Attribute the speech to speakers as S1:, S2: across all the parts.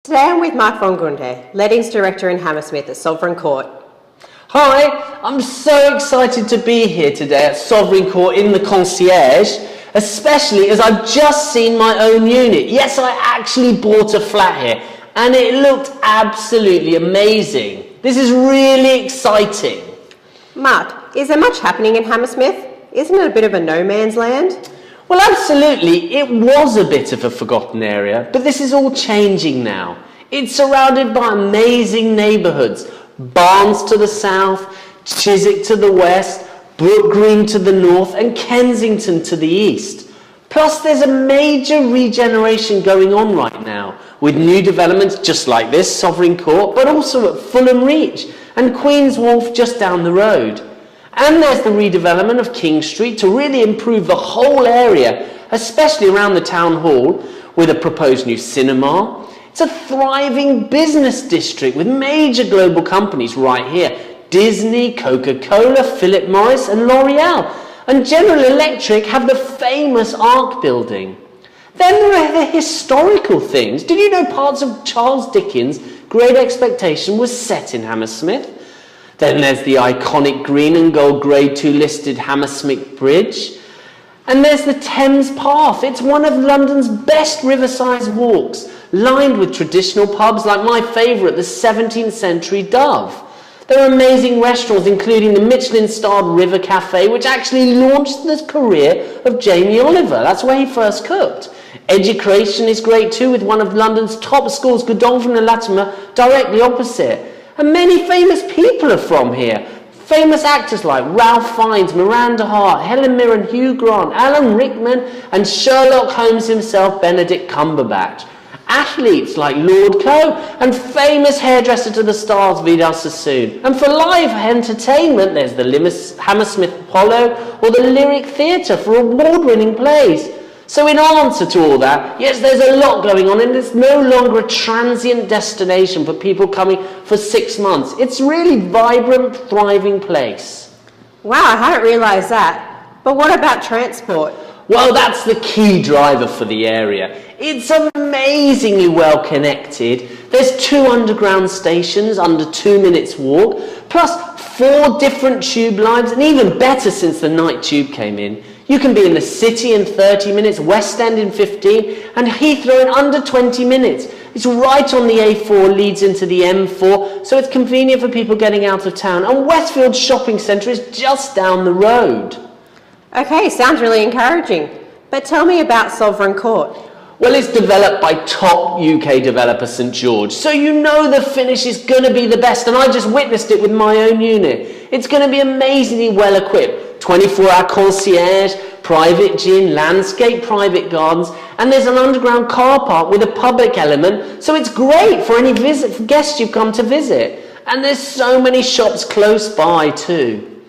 S1: Today I'm with Mark von Gunde, Lettings Director in Hammersmith at Sovereign Court.
S2: Hi, I'm so excited to be here today at Sovereign Court in the concierge, especially as I've just seen my own unit. Yes, I actually bought a flat here and it looked absolutely amazing. This is really exciting.
S1: Mark, is there much happening in Hammersmith? Isn't it a bit of a no man's land?
S2: Well, absolutely, it was a bit of a forgotten area, but this is all changing now. It's surrounded by amazing neighbourhoods. Barnes to the south, Chiswick to the west, Brook Green to the north, and Kensington to the east. Plus, there's a major regeneration going on right now, with new developments just like this, Sovereign Court, but also at Fulham Reach and Queen's Wharf just down the road. And there's the redevelopment of King Street to really improve the whole area, especially around the town hall, with a proposed new cinema. It's a thriving business district with major global companies right here. Disney, Coca-Cola, Philip Morris and L'Oreal. And General Electric have the famous Arc building. Then there are the historical things. Did you know parts of Charles Dickens' Great Expectation was set in Hammersmith? Then there's the iconic green and gold grade 2 listed Hammersmith Bridge. And there's the Thames Path. It's one of London's best riverside walks, lined with traditional pubs like my favourite, the 17th century Dove. There are amazing restaurants, including the Michelin-starred River Cafe, which actually launched the career of Jamie Oliver. That's where he first cooked. Education is great too, with one of London's top schools, Godolphin and Latimer, directly opposite. And many famous people are from here. Famous actors like Ralph Fiennes, Miranda Hart, Helen Mirren, Hugh Grant, Alan Rickman, and Sherlock Holmes himself, Benedict Cumberbatch. Athletes like Lord Coe, and famous hairdresser to the stars, Vidal Sassoon. And for live entertainment, there's the Hammersmith Apollo or the Lyric Theatre for award-winning plays. So in answer to all that, yes, there's a lot going on, and it's no longer a transient destination for people coming for 6 months. It's really vibrant, thriving place.
S1: Wow, I hadn't realised that. But what about transport?
S2: Well, that's the key driver for the area. It's amazingly well connected. There's 2 underground stations under 2 minutes walk, plus 4 different tube lines, and even better since the night tube came in. You can be in the city in 30 minutes, West End in 15, and Heathrow in under 20 minutes. It's right on the A4, leads into the M4, so it's convenient for people getting out of town. And Westfield Shopping Centre is just down the road.
S1: Okay, sounds really encouraging. But tell me about Sovereign Court.
S2: Well, it's developed by top UK developer St George, so you know the finish is going to be the best, and I just witnessed it with my own unit. It's going to be amazingly well equipped. 24-hour concierge, private gym, landscape, private gardens, and there's an underground car park with a public element, so it's great for any guests you've come to visit. And there's so many shops close by too.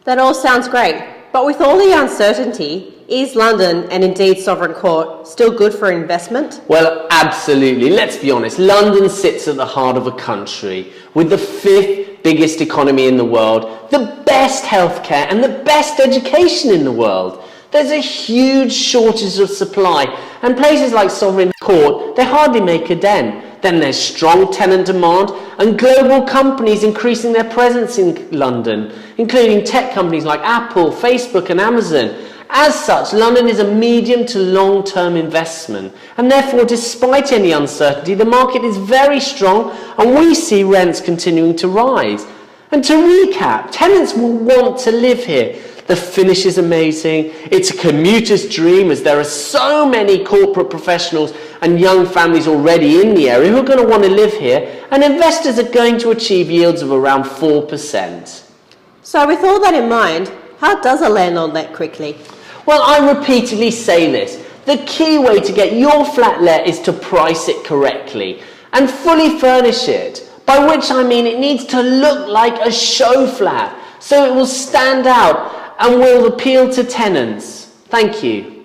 S1: That all sounds great, but with all the uncertainty, is London, and indeed Sovereign Court, still good for investment?
S2: Well, absolutely. Let's be honest. London sits at the heart of a country with the 5th biggest economy in the world, the best healthcare and the best education in the world. There's a huge shortage of supply, and places like Sovereign Court, they hardly make a dent. Then there's strong tenant demand and global companies increasing their presence in London, including tech companies like Apple, Facebook and Amazon. As such, London is a medium to long-term investment, and therefore, despite any uncertainty, the market is very strong and we see rents continuing to rise. And to recap, tenants will want to live here. The finish is amazing. It's a commuter's dream, as there are so many corporate professionals and young families already in the area who are going to want to live here, and investors are going to achieve yields of around 4%.
S1: So with all that in mind, how does a landlord let quickly?
S2: Well, I repeatedly say this. The key way to get your flat let is to price it correctly and fully furnish it, by which I mean it needs to look like a show flat, so it will stand out and will appeal to tenants. Thank you.